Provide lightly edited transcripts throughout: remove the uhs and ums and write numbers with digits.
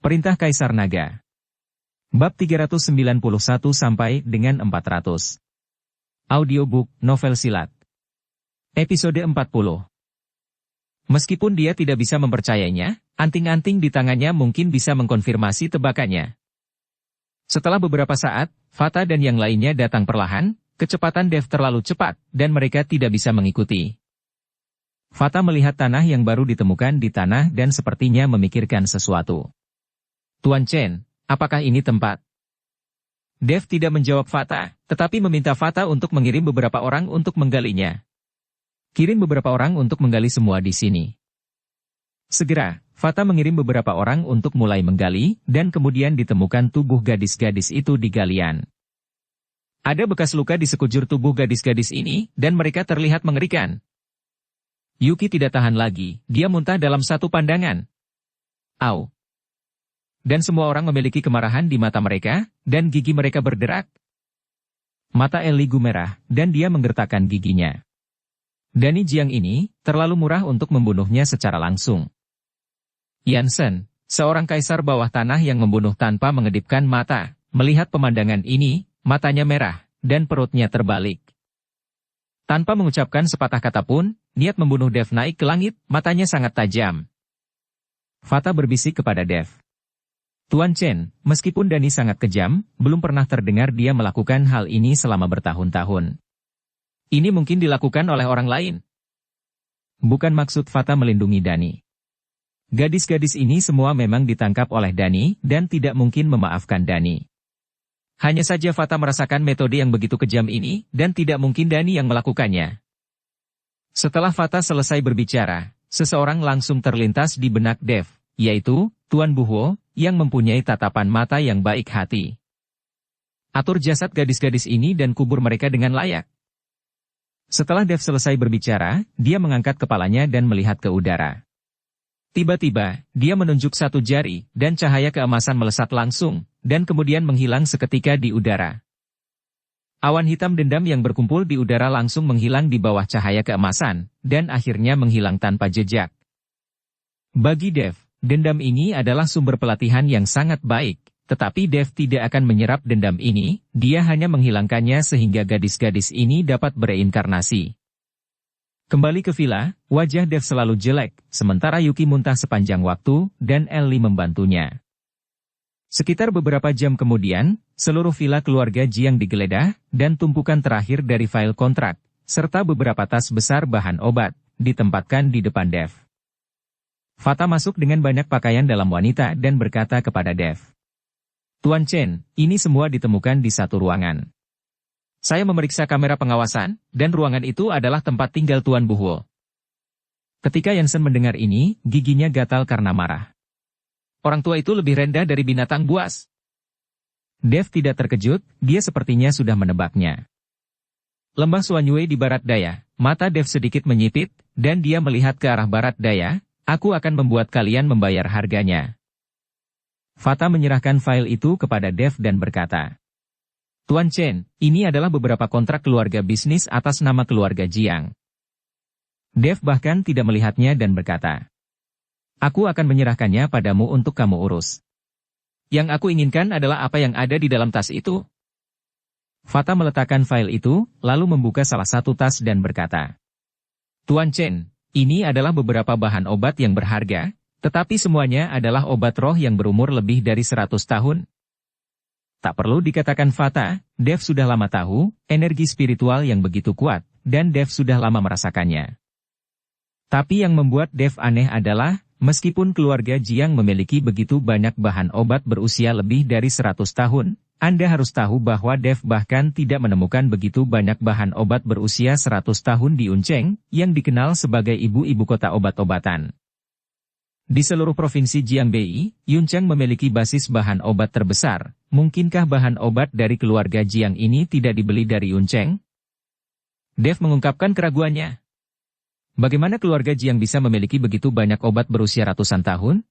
Perintah Kaisar Naga. Bab 391 sampai dengan 400. Audiobook, novel silat. Episode 40. Meskipun dia tidak bisa mempercayainya, anting-anting di tangannya mungkin bisa mengkonfirmasi tebakannya. Setelah beberapa saat, Fata dan yang lainnya datang perlahan, kecepatan Dev terlalu cepat, dan mereka tidak bisa mengikuti. Fata melihat tanah yang baru ditemukan di tanah dan sepertinya memikirkan sesuatu. Tuan Chen, apakah ini tempat? Dev tidak menjawab Fata, tetapi meminta Fata untuk mengirim beberapa orang untuk menggalinya. Kirim beberapa orang untuk menggali semua di sini. Segera, Fata mengirim beberapa orang untuk mulai menggali, dan kemudian ditemukan tubuh gadis-gadis itu di galian. Ada bekas luka di sekujur tubuh gadis-gadis ini, dan mereka terlihat mengerikan. Yuki tidak tahan lagi, dia muntah dalam satu pandangan. Au! Dan semua orang memiliki kemarahan di mata mereka, dan gigi mereka berderak. Mata Eli gumerah, dan dia menggertakkan giginya. Dani Jiang ini, terlalu murah untuk membunuhnya secara langsung. Yansen, seorang kaisar bawah tanah yang membunuh tanpa mengedipkan mata, melihat pemandangan ini, matanya merah, dan perutnya terbalik. Tanpa mengucapkan sepatah kata pun, niat membunuh Dev naik ke langit, matanya sangat tajam. Fata berbisik kepada Dev. Tuan Chen, meskipun Dani sangat kejam, belum pernah terdengar dia melakukan hal ini selama bertahun-tahun. Ini mungkin dilakukan oleh orang lain. Bukan maksud Fata melindungi Dani. Gadis-gadis ini semua memang ditangkap oleh Dani, dan tidak mungkin memaafkan Dani. Hanya saja Fata merasakan metode yang begitu kejam ini, dan tidak mungkin Dani yang melakukannya. Setelah Fata selesai berbicara, seseorang langsung terlintas di benak Dev, yaitu Tuan Buhuo, yang mempunyai tatapan mata yang baik hati. Atur jasad gadis-gadis ini dan kubur mereka dengan layak. Setelah Dev selesai berbicara, dia mengangkat kepalanya dan melihat ke udara. Tiba-tiba, dia menunjuk satu jari, dan cahaya keemasan melesat langsung, dan kemudian menghilang seketika di udara. Awan hitam dendam yang berkumpul di udara langsung menghilang di bawah cahaya keemasan, dan akhirnya menghilang tanpa jejak. Bagi Dev, dendam ini adalah sumber pelatihan yang sangat baik, tetapi Dev tidak akan menyerap dendam ini, dia hanya menghilangkannya sehingga gadis-gadis ini dapat bereinkarnasi. Kembali ke villa, wajah Dev selalu jelek, sementara Yuki muntah sepanjang waktu, dan Ellie membantunya. Sekitar beberapa jam kemudian, seluruh villa keluarga Jiang digeledah, dan tumpukan terakhir dari file kontrak, serta beberapa tas besar bahan obat, ditempatkan di depan Dev. Fata masuk dengan banyak pakaian dalam wanita dan berkata kepada Dev. Tuan Chen, ini semua ditemukan di satu ruangan. Saya memeriksa kamera pengawasan, dan ruangan itu adalah tempat tinggal Tuan Buhuo. Ketika Yansen mendengar ini, giginya gatal karena marah. Orang tua itu lebih rendah dari binatang buas. Dev tidak terkejut, dia sepertinya sudah menebaknya. Lembah Suanyue di barat daya, mata Dev sedikit menyipit, dan dia melihat ke arah barat daya. Aku akan membuat kalian membayar harganya. Fata menyerahkan file itu kepada Dev dan berkata, Tuan Chen, ini adalah beberapa kontrak keluarga bisnis atas nama keluarga Jiang. Dev bahkan tidak melihatnya dan berkata, aku akan menyerahkannya padamu untuk kamu urus. Yang aku inginkan adalah apa yang ada di dalam tas itu. Fata meletakkan file itu, lalu membuka salah satu tas dan berkata, Tuan Chen, ini adalah beberapa bahan obat yang berharga, tetapi semuanya adalah obat roh yang berumur lebih dari 100 tahun. Tak perlu dikatakan Fata, Dev sudah lama tahu, energi spiritual yang begitu kuat, dan Dev sudah lama merasakannya. Tapi yang membuat Dev aneh adalah, meskipun keluarga Jiang memiliki begitu banyak bahan obat berusia lebih dari 100 tahun, Anda harus tahu bahwa Dev bahkan tidak menemukan begitu banyak bahan obat berusia 100 tahun di Yuncheng, yang dikenal sebagai ibu kota obat-obatan. Di seluruh provinsi Jiangbei, Yuncheng memiliki basis bahan obat terbesar. Mungkinkah bahan obat dari keluarga Jiang ini tidak dibeli dari Yuncheng? Dev mengungkapkan keraguannya. Bagaimana keluarga Jiang bisa memiliki begitu banyak obat berusia ratusan tahun?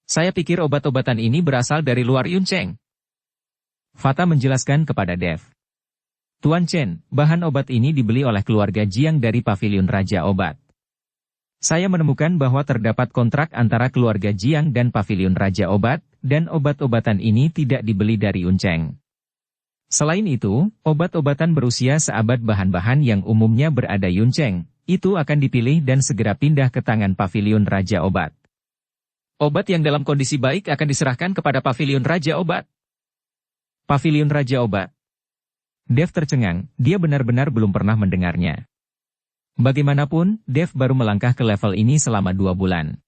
Saya pikir obat-obatan ini berasal dari luar Yuncheng. Fata menjelaskan kepada Dev. Tuan Chen, bahan obat ini dibeli oleh keluarga Jiang dari pavilion Raja Obat. Saya menemukan bahwa terdapat kontrak antara keluarga Jiang dan Paviliun Raja Obat, dan obat-obatan ini tidak dibeli dari Yunceng. Selain itu, obat-obatan berusia seabad bahan-bahan yang umumnya berada Yunceng, itu akan dipilih dan segera pindah ke tangan Paviliun Raja Obat. Obat yang dalam kondisi baik akan diserahkan kepada Paviliun Raja Obat. Paviliun Raja Obat. Dev tercengang, dia benar-benar belum pernah mendengarnya. Bagaimanapun, Dev baru melangkah ke level ini selama 2 bulan.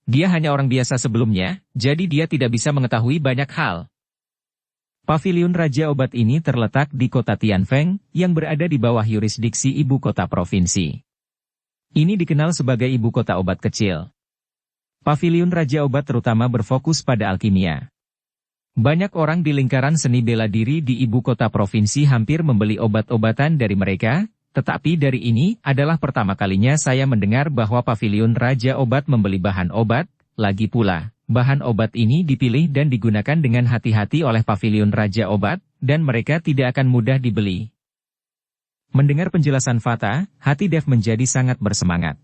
Dia hanya orang biasa sebelumnya, jadi dia tidak bisa mengetahui banyak hal. Paviliun Raja Obat ini terletak di kota Tianfeng, yang berada di bawah yurisdiksi ibu kota provinsi. Ini dikenal sebagai ibu kota obat kecil. Paviliun Raja Obat terutama berfokus pada alkimia. Banyak orang di lingkaran seni bela diri di ibu kota provinsi hampir membeli obat-obatan dari mereka, tetapi dari ini adalah pertama kalinya saya mendengar bahwa Paviliun Raja Obat membeli bahan obat, lagi pula, bahan obat ini dipilih dan digunakan dengan hati-hati oleh Paviliun Raja Obat, dan mereka tidak akan mudah dibeli. Mendengar penjelasan Fata, hati Dev menjadi sangat bersemangat.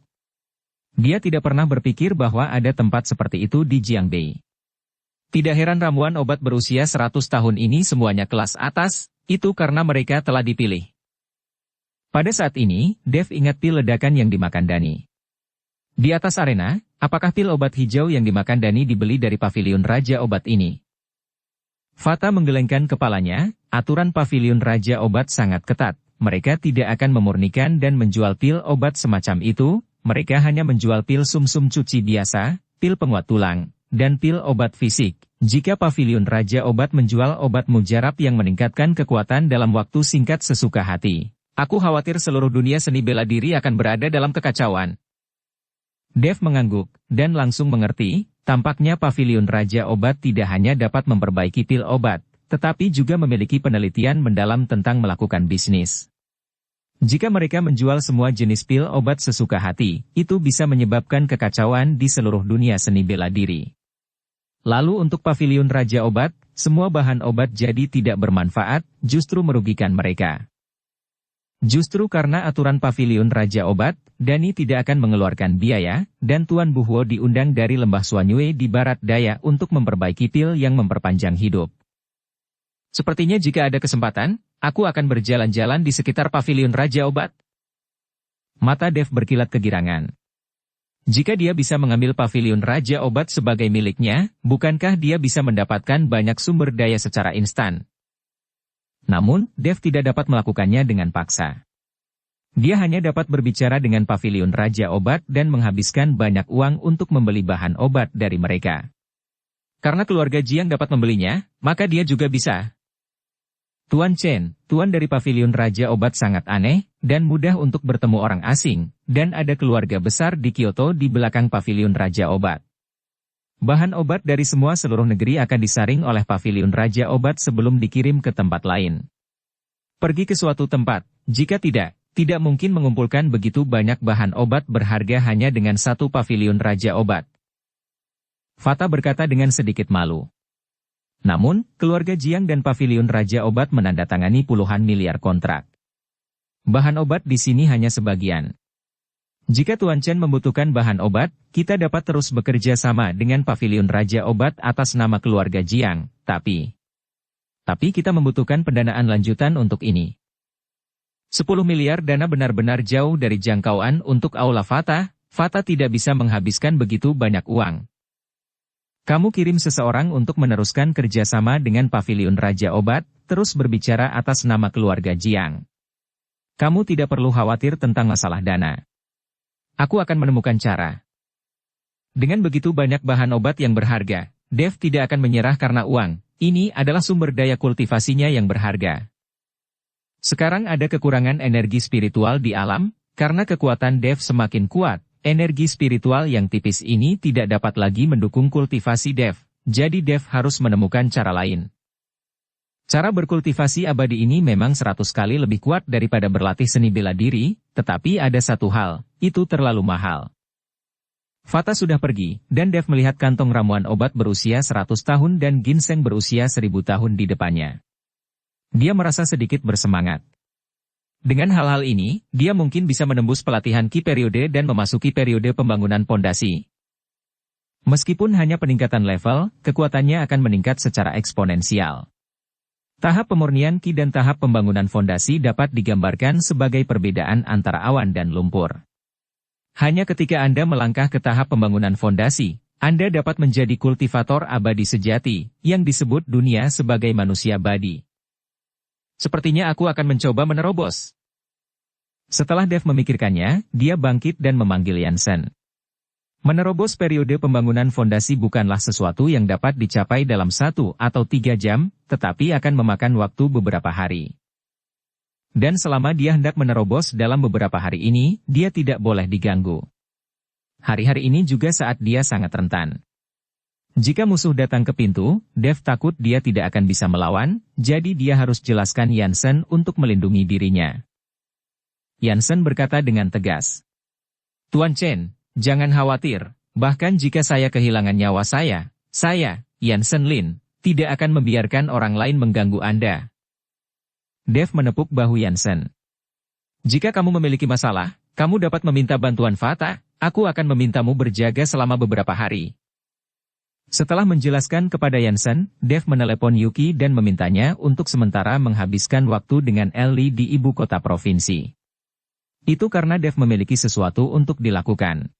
Dia tidak pernah berpikir bahwa ada tempat seperti itu di Jiangbei. Tidak heran ramuan obat berusia 100 tahun ini semuanya kelas atas, itu karena mereka telah dipilih. Pada saat ini, Dev ingat pil ledakan yang dimakan Dani. Di atas arena, apakah pil obat hijau yang dimakan Dani dibeli dari Paviliun Raja Obat ini? Fata menggelengkan kepalanya, aturan Paviliun Raja Obat sangat ketat. Mereka tidak akan memurnikan dan menjual pil obat semacam itu, mereka hanya menjual pil sumsum cuci biasa, pil penguat tulang, dan pil obat fisik. Jika Paviliun Raja Obat menjual obat mujarab yang meningkatkan kekuatan dalam waktu singkat sesuka hati, aku khawatir seluruh dunia seni bela diri akan berada dalam kekacauan. Dev mengangguk, dan langsung mengerti, tampaknya Paviliun Raja Obat tidak hanya dapat memperbaiki pil obat, tetapi juga memiliki penelitian mendalam tentang melakukan bisnis. Jika mereka menjual semua jenis pil obat sesuka hati, itu bisa menyebabkan kekacauan di seluruh dunia seni bela diri. Lalu untuk Paviliun Raja Obat, semua bahan obat jadi tidak bermanfaat, justru merugikan mereka. Justru karena aturan Paviliun Raja Obat, Dani tidak akan mengeluarkan biaya, dan Tuan Buhuo diundang dari Lembah Suanyue di barat daya untuk memperbaiki pil yang memperpanjang hidup. Sepertinya jika ada kesempatan, aku akan berjalan-jalan di sekitar Paviliun Raja Obat. Mata Dev berkilat kegirangan. Jika dia bisa mengambil Paviliun Raja Obat sebagai miliknya, bukankah dia bisa mendapatkan banyak sumber daya secara instan? Namun, Dev tidak dapat melakukannya dengan paksa. Dia hanya dapat berbicara dengan Paviliun Raja Obat dan menghabiskan banyak uang untuk membeli bahan obat dari mereka. Karena keluarga Jiang dapat membelinya, maka dia juga bisa. Tuan Chen, tuan dari Paviliun Raja Obat sangat aneh, dan mudah untuk bertemu orang asing, dan ada keluarga besar di Kyoto di belakang Paviliun Raja Obat. Bahan obat dari semua seluruh negeri akan disaring oleh Paviliun Raja Obat sebelum dikirim ke tempat lain. Pergi ke suatu tempat, jika tidak mungkin mengumpulkan begitu banyak bahan obat berharga hanya dengan satu Paviliun Raja Obat. Fata berkata dengan sedikit malu. Namun, keluarga Jiang dan Paviliun Raja Obat menandatangani puluhan miliar kontrak. Bahan obat di sini hanya sebagian. Jika Tuan Chen membutuhkan bahan obat, kita dapat terus bekerja sama dengan Paviliun Raja Obat atas nama keluarga Jiang, tapi kita membutuhkan pendanaan lanjutan untuk ini. 10 miliar dana benar-benar jauh dari jangkauan untuk Aula Fata. Fata tidak bisa menghabiskan begitu banyak uang. Kamu kirim seseorang untuk meneruskan kerjasama dengan Paviliun Raja Obat, terus berbicara atas nama keluarga Jiang. Kamu tidak perlu khawatir tentang masalah dana. Aku akan menemukan cara. Dengan begitu banyak bahan obat yang berharga, Dev tidak akan menyerah karena uang. Ini adalah sumber daya kultivasinya yang berharga. Sekarang ada kekurangan energi spiritual di alam, karena kekuatan Dev semakin kuat. Energi spiritual yang tipis ini tidak dapat lagi mendukung kultivasi Dev, jadi Dev harus menemukan cara lain. Cara berkultivasi abadi ini memang 100 kali lebih kuat daripada berlatih seni bela diri, tetapi ada satu hal, itu terlalu mahal. Fata sudah pergi, dan Dev melihat kantong ramuan obat berusia 100 tahun dan ginseng berusia 1000 tahun di depannya. Dia merasa sedikit bersemangat. Dengan hal-hal ini, dia mungkin bisa menembus pelatihan Ki periode dan memasuki periode pembangunan pondasi. Meskipun hanya peningkatan level, kekuatannya akan meningkat secara eksponensial. Tahap pemurnian Ki dan tahap pembangunan fondasi dapat digambarkan sebagai perbedaan antara awan dan lumpur. Hanya ketika Anda melangkah ke tahap pembangunan fondasi, Anda dapat menjadi kultivator abadi sejati, yang disebut dunia sebagai manusia abadi. Sepertinya aku akan mencoba menerobos. Setelah Dev memikirkannya, dia bangkit dan memanggil Jansen. Menerobos periode pembangunan fondasi bukanlah sesuatu yang dapat dicapai dalam 1 atau 3 jam, tetapi akan memakan waktu beberapa hari. Dan selama dia hendak menerobos dalam beberapa hari ini, dia tidak boleh diganggu. Hari-hari ini juga saat dia sangat rentan. Jika musuh datang ke pintu, Dev takut dia tidak akan bisa melawan, jadi dia harus jelaskan Jansen untuk melindungi dirinya. Jansen berkata dengan tegas. Tuan Chen, jangan khawatir, bahkan jika saya kehilangan nyawa saya, Jansen Lin, tidak akan membiarkan orang lain mengganggu Anda. Dev menepuk bahu Jansen. Jika kamu memiliki masalah, kamu dapat meminta bantuan Fata, aku akan memintamu berjaga selama beberapa hari. Setelah menjelaskan kepada Jansen, Dev menelepon Yuki dan memintanya untuk sementara menghabiskan waktu dengan Ellie di ibu kota provinsi. Itu karena Dev memiliki sesuatu untuk dilakukan.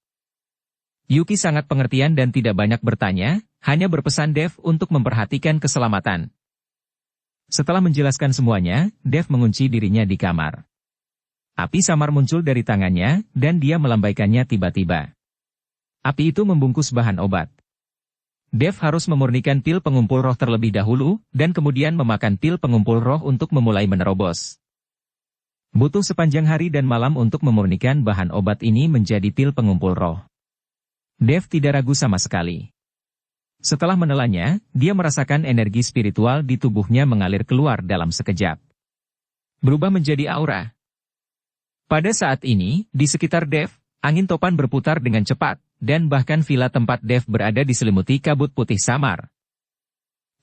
Yuki sangat pengertian dan tidak banyak bertanya, hanya berpesan Dev untuk memperhatikan keselamatan. Setelah menjelaskan semuanya, Dev mengunci dirinya di kamar. Api samar muncul dari tangannya, dan dia melambaikannya tiba-tiba. Api itu membungkus bahan obat. Dev harus memurnikan pil pengumpul roh terlebih dahulu, dan kemudian memakan pil pengumpul roh untuk memulai menerobos. Butuh sepanjang hari dan malam untuk memurnikan bahan obat ini menjadi pil pengumpul roh. Dev tidak ragu sama sekali. Setelah menelannya, dia merasakan energi spiritual di tubuhnya mengalir keluar dalam sekejap. Berubah menjadi aura. Pada saat ini, di sekitar Dev, angin topan berputar dengan cepat, dan bahkan villa tempat Dev berada diselimuti kabut putih samar.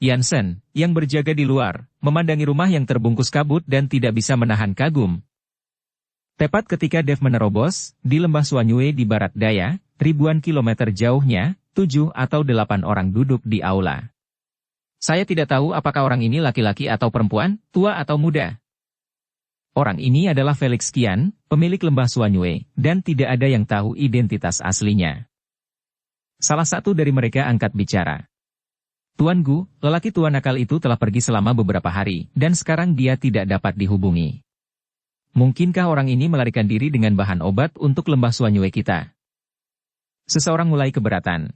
Jansen, yang berjaga di luar, memandangi rumah yang terbungkus kabut dan tidak bisa menahan kagum. Tepat ketika Dev menerobos, di lembah Suanyue di barat daya, ribuan kilometer jauhnya, 7 atau 8 orang duduk di aula. Saya tidak tahu apakah orang ini laki-laki atau perempuan, tua atau muda. Orang ini adalah Felix Qian, pemilik lembah Suanyue, dan tidak ada yang tahu identitas aslinya. Salah satu dari mereka angkat bicara. Tuan Gu, lelaki tua nakal itu telah pergi selama beberapa hari, dan sekarang dia tidak dapat dihubungi. Mungkinkah orang ini melarikan diri dengan bahan obat untuk lembah Suanyue kita? Seseorang mulai keberatan.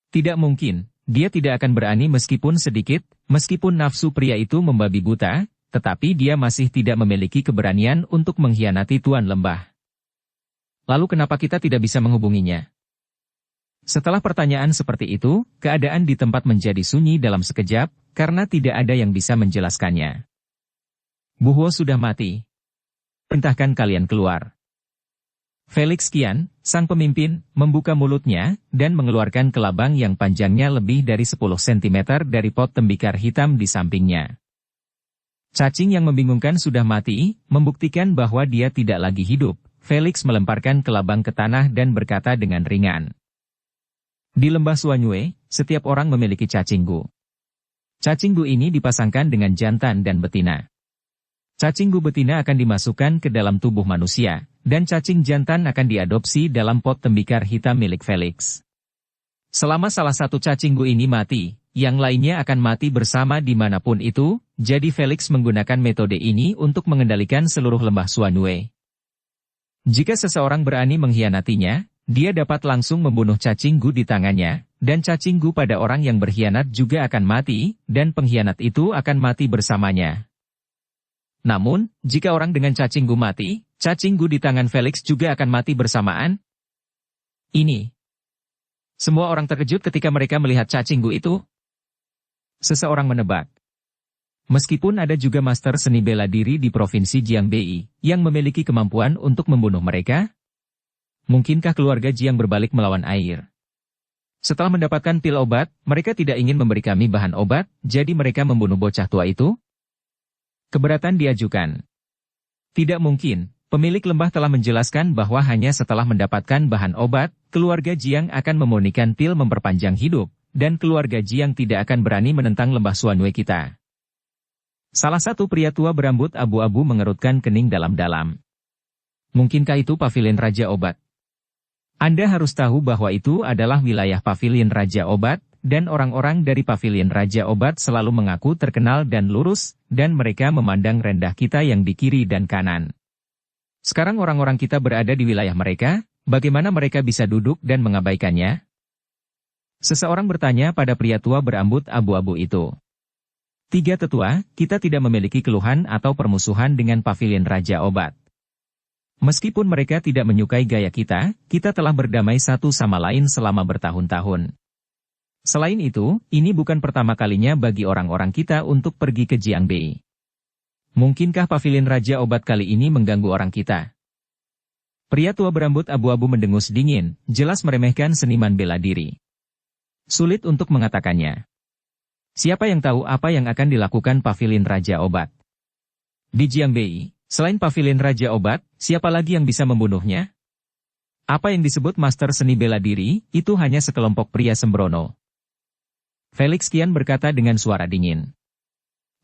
Tidak mungkin, dia tidak akan berani meskipun sedikit, meskipun nafsu pria itu membabi buta, tetapi dia masih tidak memiliki keberanian untuk mengkhianati Tuan Lembah. Lalu kenapa kita tidak bisa menghubunginya? Setelah pertanyaan seperti itu, keadaan di tempat menjadi sunyi dalam sekejap, karena tidak ada yang bisa menjelaskannya. Buhwo sudah mati. Perintahkan kalian keluar. Felix Qian, sang pemimpin, membuka mulutnya, dan mengeluarkan kelabang yang panjangnya lebih dari 10 cm dari pot tembikar hitam di sampingnya. Cacing yang membingungkan sudah mati, membuktikan bahwa dia tidak lagi hidup. Felix melemparkan kelabang ke tanah dan berkata dengan ringan. Di lembah Suanyue, setiap orang memiliki cacing gu. Cacing gu ini dipasangkan dengan jantan dan betina. Cacing gu betina akan dimasukkan ke dalam tubuh manusia, dan cacing jantan akan diadopsi dalam pot tembikar hitam milik Felix. Selama salah satu cacing gu ini mati, yang lainnya akan mati bersama dimanapun itu, jadi Felix menggunakan metode ini untuk mengendalikan seluruh lembah Suanyue. Jika seseorang berani mengkhianatinya, dia dapat langsung membunuh cacing gu di tangannya, dan cacing gu pada orang yang berkhianat juga akan mati, dan pengkhianat itu akan mati bersamanya. Namun, jika orang dengan cacing gu mati, cacing gu di tangan Felix juga akan mati bersamaan. Ini. Semua orang terkejut ketika mereka melihat cacing gu itu. Seseorang menebak. Meskipun ada juga master seni bela diri di provinsi Jiangbei, yang memiliki kemampuan untuk membunuh mereka, mungkinkah keluarga Jiang berbalik melawan air? Setelah mendapatkan pil obat, mereka tidak ingin memberi kami bahan obat, jadi mereka membunuh bocah tua itu? Keberatan diajukan. Tidak mungkin. Pemilik lembah telah menjelaskan bahwa hanya setelah mendapatkan bahan obat, keluarga Jiang akan memurnikan pil memperpanjang hidup, dan keluarga Jiang tidak akan berani menentang lembah Xuanwei kita. Salah satu pria tua berambut abu-abu mengerutkan kening dalam-dalam. Mungkinkah itu pavilion Raja Obat? Anda harus tahu bahwa itu adalah wilayah pavilion Raja Obat, dan orang-orang dari pavilion Raja Obat selalu mengaku terkenal dan lurus, dan mereka memandang rendah kita yang di kiri dan kanan. Sekarang orang-orang kita berada di wilayah mereka, bagaimana mereka bisa duduk dan mengabaikannya? Seseorang bertanya pada pria tua berambut abu-abu itu. Tiga tetua, kita tidak memiliki keluhan atau permusuhan dengan pavilion Raja Obat. Meskipun mereka tidak menyukai gaya kita telah berdamai satu sama lain selama bertahun-tahun. Selain itu, ini bukan pertama kalinya bagi orang-orang kita untuk pergi ke Jiangbei. Mungkinkah pavilion Raja Obat kali ini mengganggu orang kita? Pria tua berambut abu-abu mendengus dingin, jelas meremehkan seniman bela diri. Sulit untuk mengatakannya. Siapa yang tahu apa yang akan dilakukan pavilion Raja Obat? Di Jiangbei, selain pavilion Raja Obat, siapa lagi yang bisa membunuhnya? Apa yang disebut master seni bela diri, itu hanya sekelompok pria sembrono. Felix Qian berkata dengan suara dingin.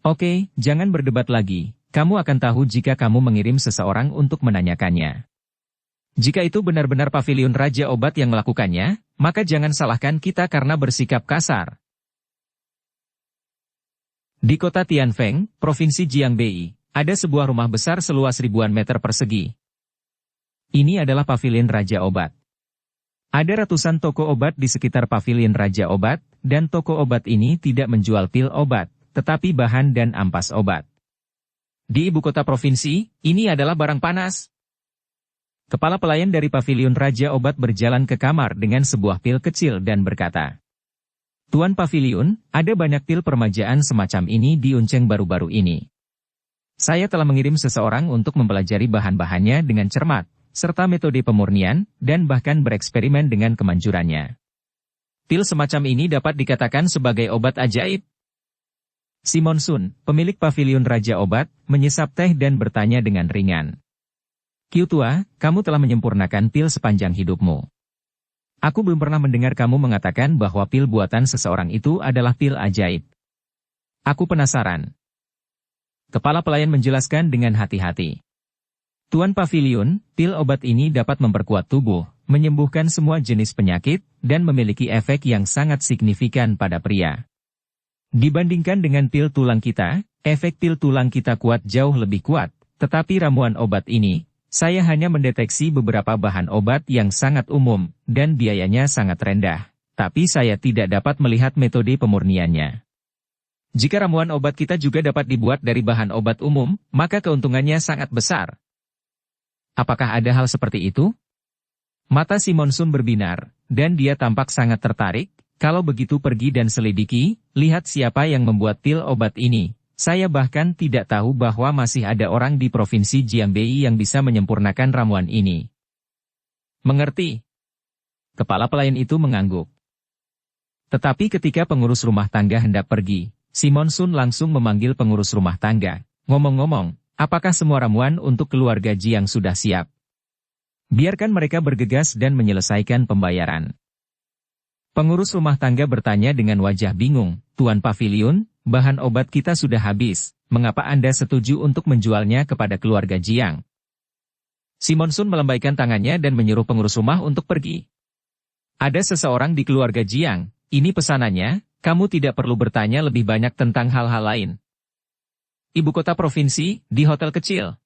Oke, jangan berdebat lagi, kamu akan tahu jika kamu mengirim seseorang untuk menanyakannya. Jika itu benar-benar pavilion Raja Obat yang melakukannya, maka jangan salahkan kita karena bersikap kasar. Di kota Tianfeng, Provinsi Jiangbei, ada sebuah rumah besar seluas ribuan meter persegi. Ini adalah pavilion Raja Obat. Ada ratusan toko obat di sekitar pavilion Raja Obat, dan toko obat ini tidak menjual pil obat, tetapi bahan dan ampas obat. Di ibu kota provinsi, ini adalah barang panas. Kepala pelayan dari pavilion Raja Obat berjalan ke kamar dengan sebuah pil kecil dan berkata, Tuan Pavilion, ada banyak pil permajaan semacam ini di Unceng baru-baru ini. Saya telah mengirim seseorang untuk mempelajari bahan-bahannya dengan cermat, serta metode pemurnian, dan bahkan bereksperimen dengan kemanjurannya. Pil semacam ini dapat dikatakan sebagai obat ajaib. Simon Sun, pemilik pavilion Raja Obat, menyesap teh dan bertanya dengan ringan. Kiu tua, kamu telah menyempurnakan pil sepanjang hidupmu. Aku belum pernah mendengar kamu mengatakan bahwa pil buatan seseorang itu adalah pil ajaib. Aku penasaran. Kepala pelayan menjelaskan dengan hati-hati. Tuan Pavilion, pil obat ini dapat memperkuat tubuh, menyembuhkan semua jenis penyakit, dan memiliki efek yang sangat signifikan pada pria. Dibandingkan dengan pil tulang kita, efek pil tulang kita kuat jauh lebih kuat, tetapi ramuan obat ini, saya hanya mendeteksi beberapa bahan obat yang sangat umum, dan biayanya sangat rendah, tapi saya tidak dapat melihat metode pemurniannya. Jika ramuan obat kita juga dapat dibuat dari bahan obat umum, maka keuntungannya sangat besar. Apakah ada hal seperti itu? Mata Simon Sun berbinar, dan dia tampak sangat tertarik. Kalau begitu pergi dan selidiki, lihat siapa yang membuat pil obat ini. Saya bahkan tidak tahu bahwa masih ada orang di provinsi Jiangbei yang bisa menyempurnakan ramuan ini. Mengerti? Kepala pelayan itu mengangguk. Tetapi ketika pengurus rumah tangga hendak pergi, Simon Sun langsung memanggil pengurus rumah tangga. Ngomong-ngomong, apakah semua ramuan untuk keluarga Jiang sudah siap? Biarkan mereka bergegas dan menyelesaikan pembayaran. Pengurus rumah tangga bertanya dengan wajah bingung, Tuan Pavilion, bahan obat kita sudah habis, mengapa Anda setuju untuk menjualnya kepada keluarga Jiang? Simon Sun melambaikan tangannya dan menyuruh pengurus rumah untuk pergi. Ada seseorang di keluarga Jiang, ini pesanannya, kamu tidak perlu bertanya lebih banyak tentang hal-hal lain. Ibu kota provinsi, di hotel kecil.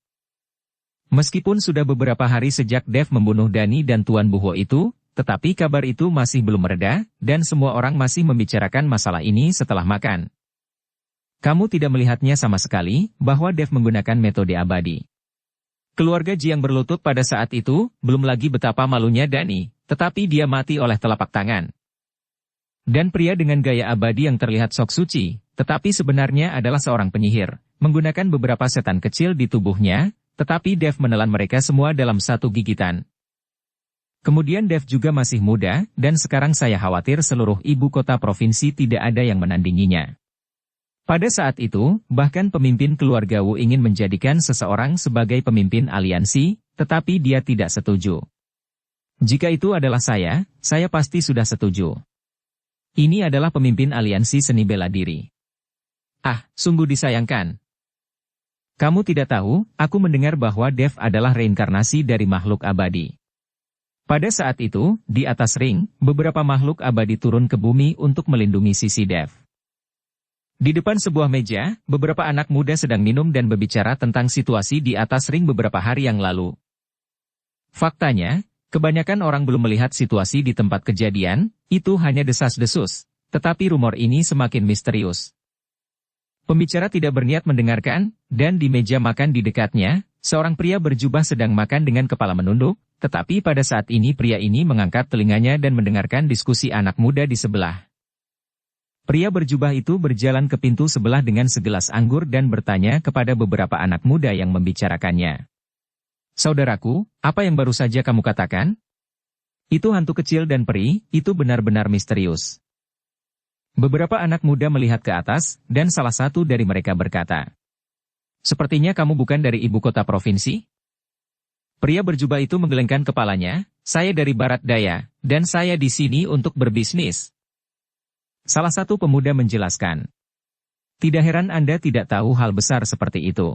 Meskipun sudah beberapa hari sejak Dev membunuh Dani dan Tuan Buho itu, tetapi kabar itu masih belum mereda, dan semua orang masih membicarakan masalah ini setelah makan. Kamu tidak melihatnya sama sekali, bahwa Dev menggunakan metode abadi. Keluarga Jiang berlutut pada saat itu, belum lagi betapa malunya Dani, tetapi dia mati oleh telapak tangan. Dan pria dengan gaya abadi yang terlihat sok suci, tetapi sebenarnya adalah seorang penyihir, menggunakan beberapa setan kecil di tubuhnya, tetapi Dev menelan mereka semua dalam satu gigitan. Kemudian Dev juga masih muda, dan sekarang saya khawatir seluruh ibu kota provinsi tidak ada yang menandinginya. Pada saat itu, bahkan pemimpin keluarga Wu ingin menjadikan seseorang sebagai pemimpin aliansi, tetapi dia tidak setuju. Jika itu adalah saya pasti sudah setuju. Ini adalah pemimpin aliansi seni bela diri. Ah, sungguh disayangkan. Kamu tidak tahu, aku mendengar bahwa Dev adalah reinkarnasi dari makhluk abadi. Pada saat itu, di atas ring, beberapa makhluk abadi turun ke bumi untuk melindungi sisi Dev. Di depan sebuah meja, beberapa anak muda sedang minum dan berbicara tentang situasi di atas ring beberapa hari yang lalu. Faktanya, kebanyakan orang belum melihat situasi di tempat kejadian, itu hanya desas-desus, tetapi rumor ini semakin misterius. Pembicara tidak berniat mendengarkan, dan di meja makan di dekatnya, seorang pria berjubah sedang makan dengan kepala menunduk, tetapi pada saat ini pria ini mengangkat telinganya dan mendengarkan diskusi anak muda di sebelah. Pria berjubah itu berjalan ke pintu sebelah dengan segelas anggur dan bertanya kepada beberapa anak muda yang membicarakannya. Saudaraku, apa yang baru saja kamu katakan? Itu hantu kecil dan peri, itu benar-benar misterius. Beberapa anak muda melihat ke atas, dan salah satu dari mereka berkata, "Sepertinya kamu bukan dari ibu kota provinsi?" Pria berjubah itu menggelengkan kepalanya, "Saya dari Barat Daya, dan saya di sini untuk berbisnis." Salah satu pemuda menjelaskan, "Tidak heran Anda tidak tahu hal besar seperti itu.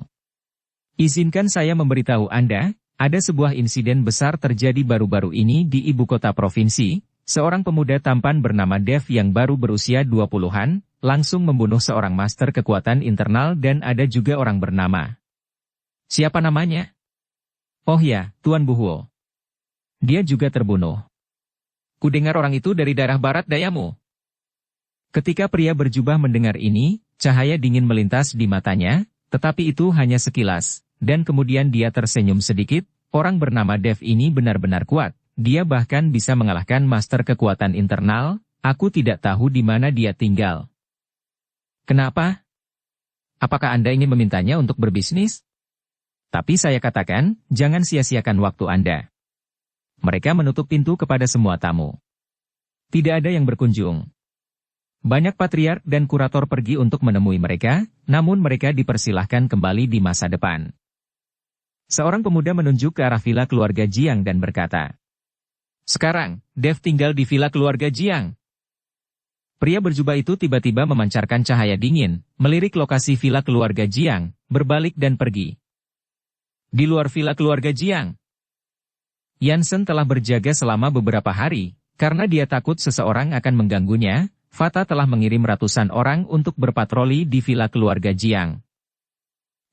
Izinkan saya memberitahu Anda, ada sebuah insiden besar terjadi baru-baru ini di ibu kota provinsi, seorang pemuda tampan bernama Dev yang baru berusia 20-an, langsung membunuh seorang master kekuatan internal dan ada juga orang bernama." "Siapa namanya?" "Oh ya, Tuan Buhuo. Dia juga terbunuh. Kudengar orang itu dari daerah barat dayamu." Ketika pria berjubah mendengar ini, cahaya dingin melintas di matanya, tetapi itu hanya sekilas, dan kemudian dia tersenyum sedikit. Orang bernama Dev ini benar-benar kuat, dia bahkan bisa mengalahkan master kekuatan internal. Aku tidak tahu di mana dia tinggal." "Kenapa? Apakah Anda ingin memintanya untuk berbisnis?" "Tapi saya katakan, jangan sia-siakan waktu Anda." Mereka menutup pintu kepada semua tamu. Tidak ada yang berkunjung. Banyak patriark dan kurator pergi untuk menemui mereka, namun mereka dipersilahkan kembali di masa depan. Seorang pemuda menunjuk ke arah villa keluarga Jiang dan berkata, "Sekarang, Dev tinggal di villa keluarga Jiang." Pria berjubah itu tiba-tiba memancarkan cahaya dingin, melirik lokasi villa keluarga Jiang, berbalik dan pergi. Di luar villa keluarga Jiang, Yansen telah berjaga selama beberapa hari, karena dia takut seseorang akan mengganggunya. Fata telah mengirim ratusan orang untuk berpatroli di villa keluarga Jiang.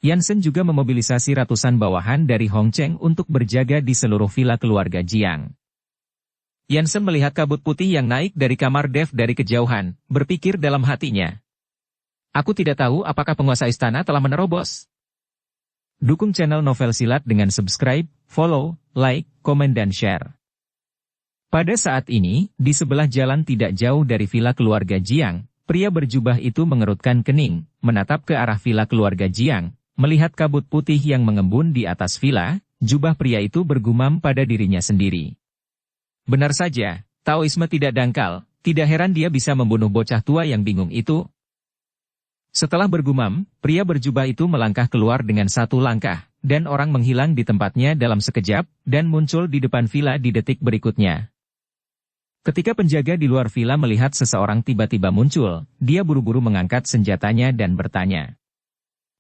Yansen juga memobilisasi ratusan bawahan dari Hongcheng untuk berjaga di seluruh villa keluarga Jiang. Yansen melihat kabut putih yang naik dari kamar Dev dari kejauhan, berpikir dalam hatinya. "Aku tidak tahu apakah penguasa istana telah menerobos." Dukung channel Novel Silat dengan subscribe, follow, like, komen dan share. Pada saat ini, di sebelah jalan tidak jauh dari villa keluarga Jiang, pria berjubah itu mengerutkan kening, menatap ke arah villa keluarga Jiang, melihat kabut putih yang mengembun di atas villa, jubah pria itu bergumam pada dirinya sendiri. Benar saja, Taoisme tidak dangkal, tidak heran dia bisa membunuh bocah tua yang bingung itu. Setelah bergumam, pria berjubah itu melangkah keluar dengan satu langkah, dan orang menghilang di tempatnya dalam sekejap, dan muncul di depan villa di detik berikutnya. Ketika penjaga di luar villa melihat seseorang tiba-tiba muncul, dia buru-buru mengangkat senjatanya dan bertanya,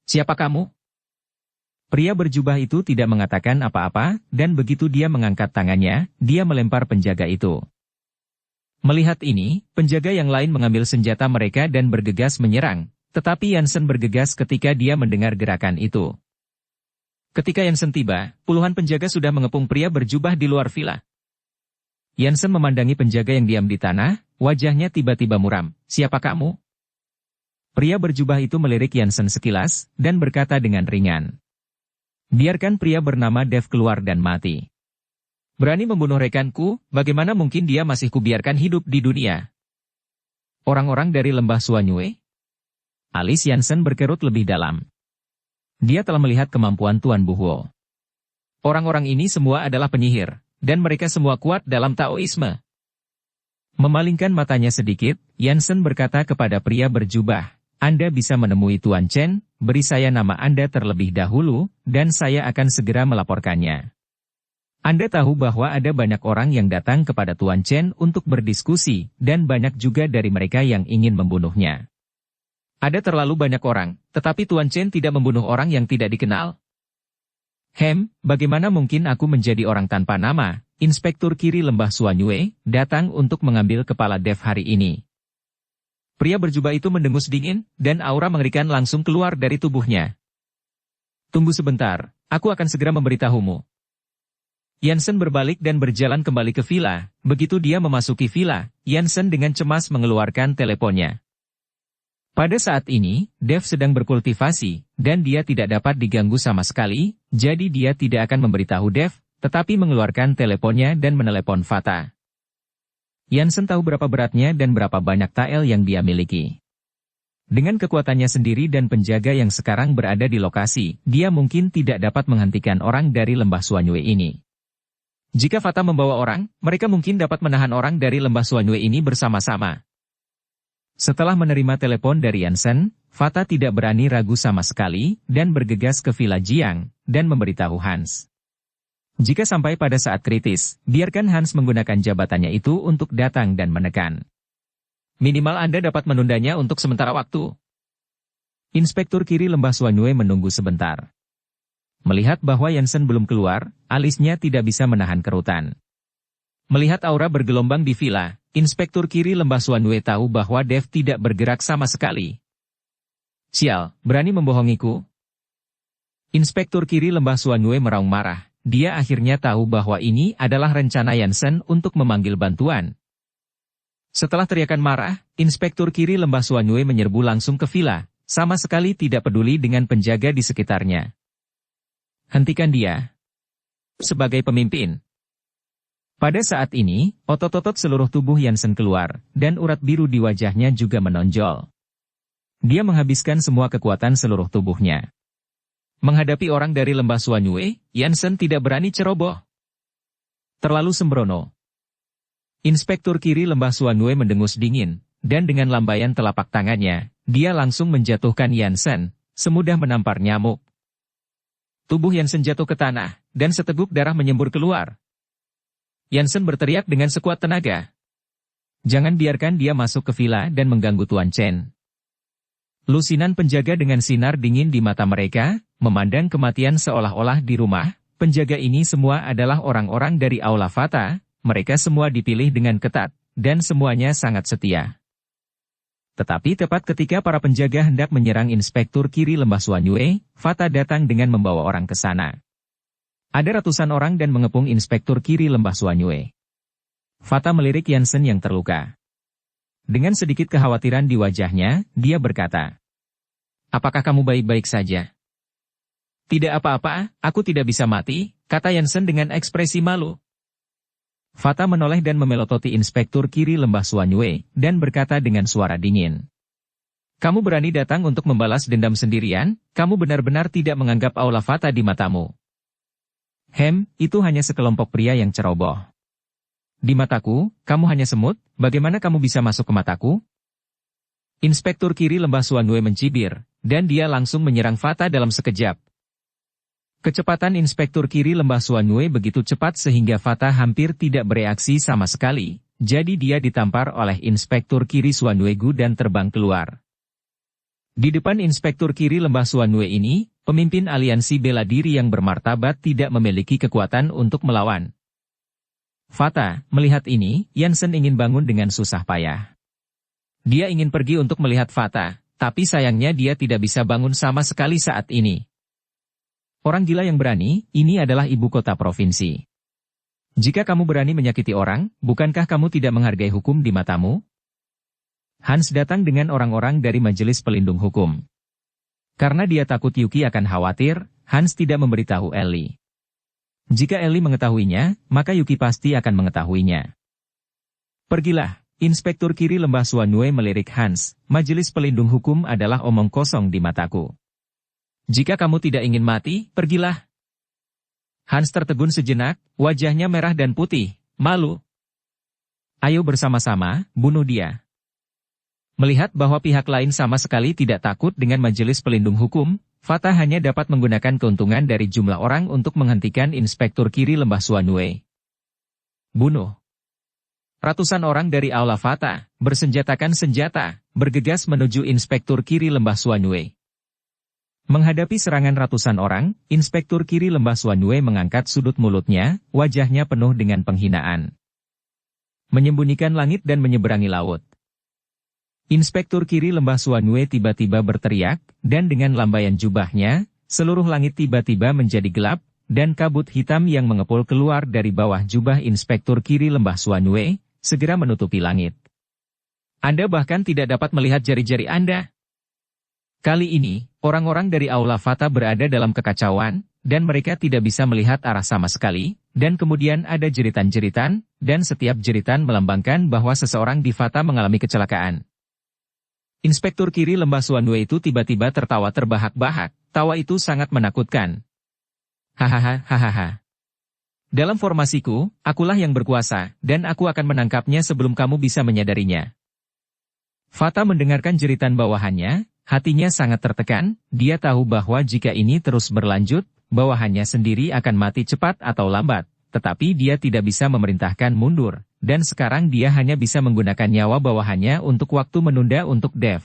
"Siapa kamu?" Pria berjubah itu tidak mengatakan apa-apa, dan begitu dia mengangkat tangannya, dia melempar penjaga itu. Melihat ini, penjaga yang lain mengambil senjata mereka dan bergegas menyerang, tetapi Yansen bergegas ketika dia mendengar gerakan itu. Ketika Yansen tiba, puluhan penjaga sudah mengepung pria berjubah di luar villa. Yansen memandangi penjaga yang diam di tanah, wajahnya tiba-tiba muram. "Siapa kamu?" Pria berjubah itu melirik Yansen sekilas, dan berkata dengan ringan, "Biarkan pria bernama Dev keluar dan mati. Berani membunuh rekanku, bagaimana mungkin dia masih kubiarkan hidup di dunia?" "Orang-orang dari lembah Suanyue?" Alis Yansen berkerut lebih dalam. Dia telah melihat kemampuan Tuan Buhuo. "Orang-orang ini semua adalah penyihir. Dan mereka semua kuat dalam Taoisme." Memalingkan matanya sedikit, Yansen berkata kepada pria berjubah, Anda bisa menemui Tuan Chen, beri saya nama Anda terlebih dahulu, dan saya akan segera melaporkannya. Anda tahu bahwa ada banyak orang yang datang kepada Tuan Chen untuk berdiskusi, dan banyak juga dari mereka yang ingin membunuhnya. Ada terlalu banyak orang, tetapi Tuan Chen tidak membunuh orang yang tidak dikenal. Bagaimana mungkin aku menjadi orang tanpa nama? Inspektur Kiri Lembah Suanyue datang untuk mengambil kepala Dev hari ini. Pria berjubah itu mendengus dingin, dan aura mengerikan langsung keluar dari tubuhnya. Tunggu sebentar, aku akan segera memberitahumu. Yansen berbalik dan berjalan kembali ke villa. Begitu dia memasuki villa, Yansen dengan cemas mengeluarkan teleponnya. Pada saat ini, Dev sedang berkultivasi, dan dia tidak dapat diganggu sama sekali, jadi dia tidak akan memberitahu Dev, tetapi mengeluarkan teleponnya dan menelepon Fata. Yansen tahu berapa beratnya dan berapa banyak TL yang dia miliki. Dengan kekuatannya sendiri dan penjaga yang sekarang berada di lokasi, dia mungkin tidak dapat menghentikan orang dari Lembah Suanyue ini. Jika Fata membawa orang, mereka mungkin dapat menahan orang dari Lembah Suanyue ini bersama-sama. Setelah menerima telepon dari Yansen, Fata tidak berani ragu sama sekali, dan bergegas ke Villa Jiang, dan memberitahu Hans. Jika sampai pada saat kritis, biarkan Hans menggunakan jabatannya itu untuk datang dan menekan. Minimal Anda dapat menundanya untuk sementara waktu. Inspektur Kiri Lembah Suanyue menunggu sebentar. Melihat bahwa Yansen belum keluar, alisnya tidak bisa menahan kerutan. Melihat aura bergelombang di villa, Inspektur Kiri Lembah Suanyue tahu bahwa Dev tidak bergerak sama sekali. Sial, berani membohongiku? Inspektur Kiri Lembah Suanyue meraung marah. Dia akhirnya tahu bahwa ini adalah rencana Yansen untuk memanggil bantuan. Setelah teriakan marah, Inspektur Kiri Lembah Suanyue menyerbu langsung ke villa, sama sekali tidak peduli dengan penjaga di sekitarnya. Hentikan dia. Sebagai pemimpin. Pada saat ini, otot-otot seluruh tubuh Yansen keluar, dan urat biru di wajahnya juga menonjol. Dia menghabiskan semua kekuatan seluruh tubuhnya. Menghadapi orang dari Lembah Suanyue, Yansen tidak berani ceroboh. Terlalu sembrono. Inspektur Kiri Lembah Suanyue mendengus dingin, dan dengan lambaian telapak tangannya, dia langsung menjatuhkan Yansen, semudah menampar nyamuk. Tubuh Yansen jatuh ke tanah, dan seteguk darah menyembur keluar. Yansen berteriak dengan sekuat tenaga. Jangan biarkan dia masuk ke villa dan mengganggu Tuan Chen. Lusinan penjaga dengan sinar dingin di mata mereka, memandang kematian seolah-olah di rumah. Penjaga ini semua adalah orang-orang dari Aula Fata, mereka semua dipilih dengan ketat, dan semuanya sangat setia. Tetapi tepat ketika para penjaga hendak menyerang Inspektur Kiri Lembah Suanyue, Fata datang dengan membawa orang ke sana. Ada ratusan orang dan mengepung Inspektur Kiri Lembah Suanyue. Fata melirik Yansen yang terluka. Dengan sedikit kekhawatiran di wajahnya, dia berkata, "Apakah kamu baik-baik saja?" "Tidak apa-apa, aku tidak bisa mati," kata Yansen dengan ekspresi malu. Fata menoleh dan memelototi Inspektur Kiri Lembah Suanyue, dan berkata dengan suara dingin. "Kamu berani datang untuk membalas dendam sendirian? Kamu benar-benar tidak menganggap Aula Fata di matamu." Itu hanya sekelompok pria yang ceroboh. "Di mataku, kamu hanya semut, bagaimana kamu bisa masuk ke mataku?" Inspektur Kiri Lembah Suanyue mencibir, dan dia langsung menyerang Fata dalam sekejap. Kecepatan Inspektur Kiri Lembah Suanyue begitu cepat sehingga Fata hampir tidak bereaksi sama sekali, jadi dia ditampar oleh Inspektur Kiri Suanyue dan terbang keluar. Di depan Inspektur Kiri Lembah Suanyue ini, pemimpin aliansi bela diri yang bermartabat tidak memiliki kekuatan untuk melawan. Fata, melihat ini, Yansen ingin bangun dengan susah payah. Dia ingin pergi untuk melihat Fata, tapi sayangnya dia tidak bisa bangun sama sekali saat ini. Orang gila yang berani, ini adalah ibu kota provinsi. Jika kamu berani menyakiti orang, bukankah kamu tidak menghargai hukum di matamu? Hans datang dengan orang-orang dari Majelis Pelindung Hukum. Karena dia takut Yuki akan khawatir, Hans tidak memberitahu Ellie. Jika Ellie mengetahuinya, maka Yuki pasti akan mengetahuinya. "Pergilah," Inspektur Kiri Lembah Suanyue melirik Hans, "Majelis Pelindung Hukum adalah omong kosong di mataku. Jika kamu tidak ingin mati, pergilah." Hans tertegun sejenak, wajahnya merah dan putih, malu. "Ayo bersama-sama, bunuh dia." Melihat bahwa pihak lain sama sekali tidak takut dengan majelis pelindung hukum, Fatah hanya dapat menggunakan keuntungan dari jumlah orang untuk menghentikan Inspektur Kiri Lembah Suanue. Bunuh. Ratusan orang dari Aula Fatah, bersenjatakan senjata, bergegas menuju Inspektur Kiri Lembah Suanue. Menghadapi serangan ratusan orang, Inspektur Kiri Lembah Suanue mengangkat sudut mulutnya, wajahnya penuh dengan penghinaan. Menyembunyikan langit dan menyeberangi laut. Inspektur Kiri Lembah Suanue tiba-tiba berteriak, dan dengan lambaian jubahnya, seluruh langit tiba-tiba menjadi gelap, dan kabut hitam yang mengepul keluar dari bawah jubah Inspektur Kiri Lembah Suanue, segera menutupi langit. Anda bahkan tidak dapat melihat jari-jari Anda. Kali ini, orang-orang dari Aula Fatah berada dalam kekacauan, dan mereka tidak bisa melihat arah sama sekali, dan kemudian ada jeritan-jeritan, dan setiap jeritan melambangkan bahwa seseorang di Fatah mengalami kecelakaan. Inspektur Kiri Lembah Suanue itu tiba-tiba tertawa terbahak-bahak, tawa itu sangat menakutkan. Hahaha, hahaha. Dalam formasiku, akulah yang berkuasa, dan aku akan menangkapnya sebelum kamu bisa menyadarinya. Fatah mendengarkan jeritan bawahannya, hatinya sangat tertekan, dia tahu bahwa jika ini terus berlanjut, bawahannya sendiri akan mati cepat atau lambat, tetapi dia tidak bisa memerintahkan mundur, dan sekarang dia hanya bisa menggunakan nyawa bawahannya untuk waktu menunda untuk Dev.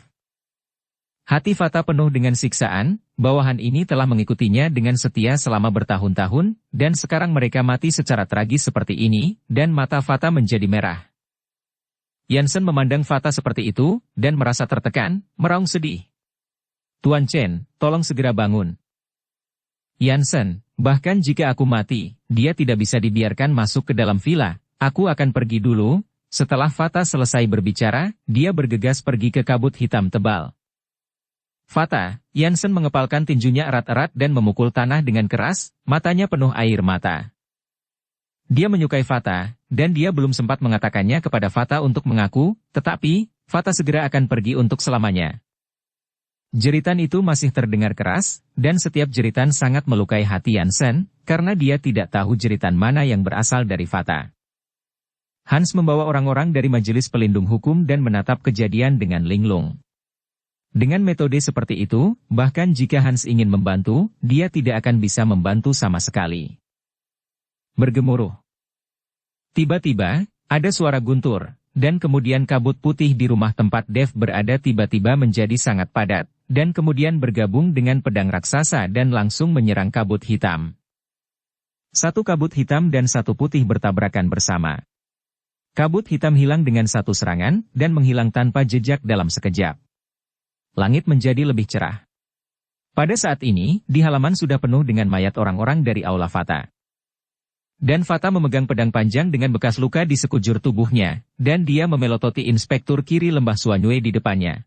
Hati Fatah penuh dengan siksaan, bawahan ini telah mengikutinya dengan setia selama bertahun-tahun, dan sekarang mereka mati secara tragis seperti ini, dan mata Fatah menjadi merah. Yansen memandang Fatah seperti itu, dan merasa tertekan, meraung sedih. Tuan Chen, tolong segera bangun. Yansen, bahkan jika aku mati, dia tidak bisa dibiarkan masuk ke dalam villa, aku akan pergi dulu. Setelah Fatah selesai berbicara, dia bergegas pergi ke kabut hitam tebal. Fatah, Yansen mengepalkan tinjunya erat-erat dan memukul tanah dengan keras, matanya penuh air mata. Dia menyukai Fatah, dan dia belum sempat mengatakannya kepada Fatah untuk mengaku, tetapi, Fatah segera akan pergi untuk selamanya. Jeritan itu masih terdengar keras, dan setiap jeritan sangat melukai hati Yansen, karena dia tidak tahu jeritan mana yang berasal dari Fatah. Hans membawa orang-orang dari majelis pelindung hukum dan menatap kejadian dengan linglung. Dengan metode seperti itu, bahkan jika Hans ingin membantu, dia tidak akan bisa membantu sama sekali. Bergemuruh. Tiba-tiba, ada suara guntur, dan kemudian kabut putih di rumah tempat Dev berada tiba-tiba menjadi sangat padat, dan kemudian bergabung dengan pedang raksasa dan langsung menyerang kabut hitam. Satu kabut hitam dan satu putih bertabrakan bersama. Kabut hitam hilang dengan satu serangan, dan menghilang tanpa jejak dalam sekejap. Langit menjadi lebih cerah. Pada saat ini, di halaman sudah penuh dengan mayat orang-orang dari Aula Fatah. Dan Fatah memegang pedang panjang dengan bekas luka di sekujur tubuhnya, dan dia memelototi Inspektur Kiri Lembah Suanue di depannya.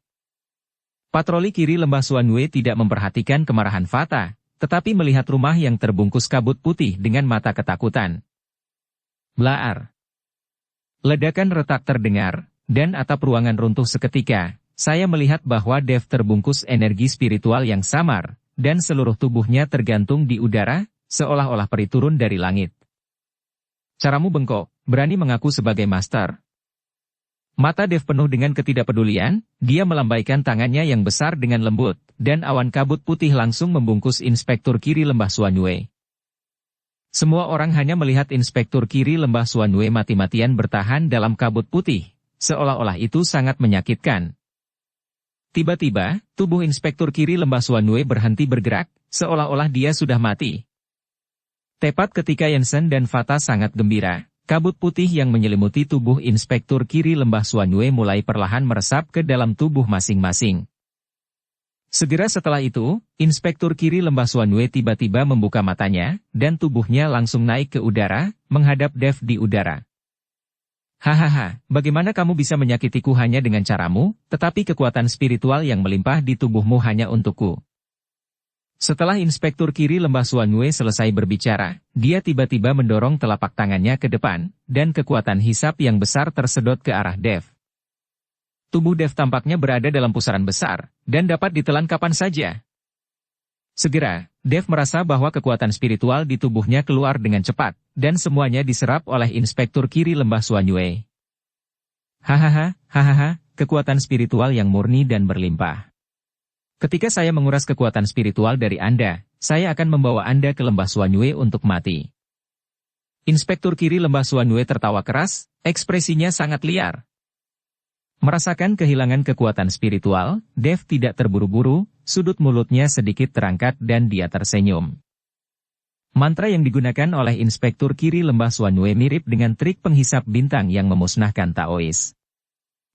Patroli Kiri Lembah Suanue tidak memperhatikan kemarahan Fatah, tetapi melihat rumah yang terbungkus kabut putih dengan mata ketakutan. Blaar. Ledakan retak terdengar, dan atap ruangan runtuh seketika. Saya melihat bahwa Dev terbungkus energi spiritual yang samar, dan seluruh tubuhnya tergantung di udara, seolah-olah peri turun dari langit. Caramu bengkok, berani mengaku sebagai master. Mata Dev penuh dengan ketidakpedulian, dia melambaikan tangannya yang besar dengan lembut, dan awan kabut putih langsung membungkus Inspektur Kiri Lembah Suanue. Semua orang hanya melihat Inspektur Kiri Lembah Suanue mati-matian bertahan dalam kabut putih, seolah-olah itu sangat menyakitkan. Tiba-tiba, tubuh Inspektur Kiri Lembah Suanue berhenti bergerak, seolah-olah dia sudah mati. Tepat ketika Yansen dan Fatah sangat gembira, kabut putih yang menyelimuti tubuh Inspektur Kiri Lembah Suanue mulai perlahan meresap ke dalam tubuh masing-masing. Segera setelah itu, Inspektur Kiri Lembah Suanue tiba-tiba membuka matanya, dan tubuhnya langsung naik ke udara, menghadap Dev di udara. Hahaha, bagaimana kamu bisa menyakitiku hanya dengan caramu, tetapi kekuatan spiritual yang melimpah di tubuhmu hanya untukku. Setelah Inspektur Kiri Lembah Suanue selesai berbicara, dia tiba-tiba mendorong telapak tangannya ke depan, dan kekuatan hisap yang besar tersedot ke arah Dev. Tubuh Dev tampaknya berada dalam pusaran besar, dan dapat ditelan kapan saja. Segera, Dev merasa bahwa kekuatan spiritual di tubuhnya keluar dengan cepat, dan semuanya diserap oleh Inspektur Kiri Lembah Suanue. Hahaha, kekuatan spiritual yang murni dan berlimpah. Ketika saya menguras kekuatan spiritual dari Anda, saya akan membawa Anda ke lembah Suanyue untuk mati. Inspektur kiri lembah Suanyue tertawa keras, ekspresinya sangat liar. Merasakan kehilangan kekuatan spiritual, Dev tidak terburu-buru, sudut mulutnya sedikit terangkat dan dia tersenyum. Mantra yang digunakan oleh Inspektur kiri lembah Suanyue mirip dengan trik penghisap bintang yang memusnahkan Taois.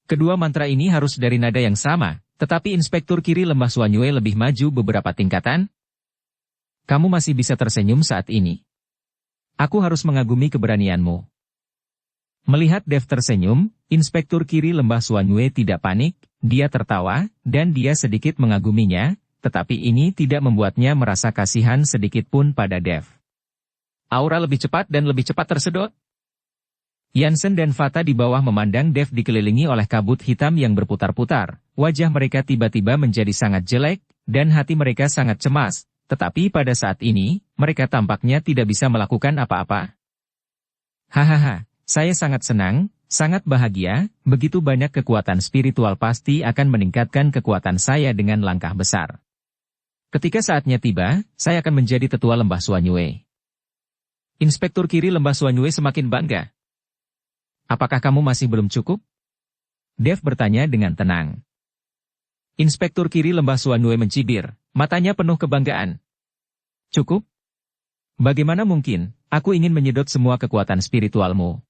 Kedua mantra ini harus dari nada yang sama, tetapi Inspektur kiri lembah Suanyue lebih maju beberapa tingkatan. Kamu masih bisa tersenyum saat ini. Aku harus mengagumi keberanianmu. Melihat Dev tersenyum, Inspektur kiri lembah Suanyue tidak panik, dia tertawa, dan dia sedikit mengaguminya, tetapi ini tidak membuatnya merasa kasihan sedikit pun pada Dev. Aura lebih cepat dan lebih cepat tersedot. Yansen dan Fata di bawah memandang Dev dikelilingi oleh kabut hitam yang berputar-putar, wajah mereka tiba-tiba menjadi sangat jelek, dan hati mereka sangat cemas, tetapi pada saat ini, mereka tampaknya tidak bisa melakukan apa-apa. Hahaha, saya sangat senang, sangat bahagia, begitu banyak kekuatan spiritual pasti akan meningkatkan kekuatan saya dengan langkah besar. Ketika saatnya tiba, saya akan menjadi tetua lembah Suanyue. Inspektur kiri lembah Suanyue semakin bangga. Apakah kamu masih belum cukup? Dev bertanya dengan tenang. Inspektur kiri lembah Suanyue mencibir, matanya penuh kebanggaan. Cukup? Bagaimana mungkin, aku ingin menyedot semua kekuatan spiritualmu.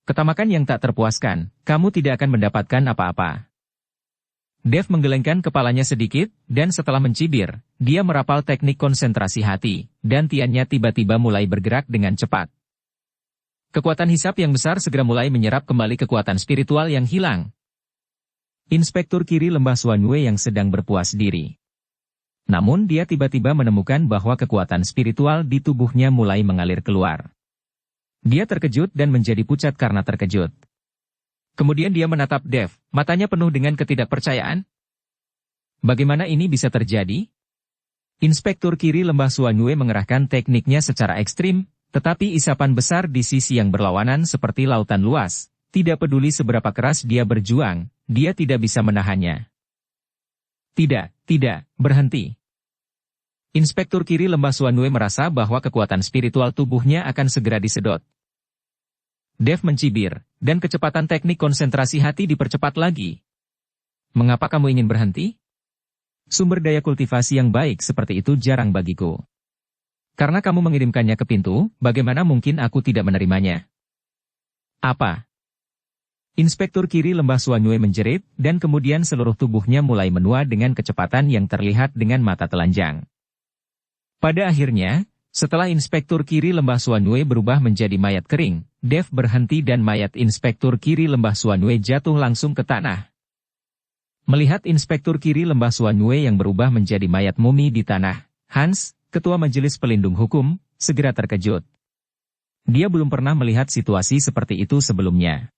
Ketamakan yang tak terpuaskan, kamu tidak akan mendapatkan apa-apa. Dev menggelengkan kepalanya sedikit, dan setelah mencibir, dia merapal teknik konsentrasi hati, dan tiannya tiba-tiba mulai bergerak dengan cepat. Kekuatan hisap yang besar segera mulai menyerap kembali kekuatan spiritual yang hilang. Inspektur kiri lembah Suanyue yang sedang berpuas diri. Namun dia tiba-tiba menemukan bahwa kekuatan spiritual di tubuhnya mulai mengalir keluar. Dia terkejut dan menjadi pucat karena terkejut. Kemudian dia menatap Dev, matanya penuh dengan ketidakpercayaan. Bagaimana ini bisa terjadi? Inspektur kiri lembah Suanyue mengerahkan tekniknya secara ekstrim, tetapi isapan besar di sisi yang berlawanan seperti lautan luas. Tidak peduli seberapa keras dia berjuang, dia tidak bisa menahannya. Tidak, berhenti. Inspektur kiri lembah Suanyue merasa bahwa kekuatan spiritual tubuhnya akan segera disedot. Dev mencibir, dan kecepatan teknik konsentrasi hati dipercepat lagi. Mengapa kamu ingin berhenti? Sumber daya kultivasi yang baik seperti itu jarang bagiku. Karena kamu mengirimkannya ke pintu, bagaimana mungkin aku tidak menerimanya? Apa? Inspektur kiri lembah Suanyue menjerit, dan kemudian seluruh tubuhnya mulai menua dengan kecepatan yang terlihat dengan mata telanjang. Pada akhirnya, setelah Inspektur kiri lembah Suanyue berubah menjadi mayat kering, Dev berhenti dan mayat Inspektur kiri lembah Suanyue jatuh langsung ke tanah. Melihat Inspektur kiri lembah Suanyue yang berubah menjadi mayat mumi di tanah, Hans, Ketua Majelis Pelindung Hukum, segera terkejut. Dia belum pernah melihat situasi seperti itu sebelumnya.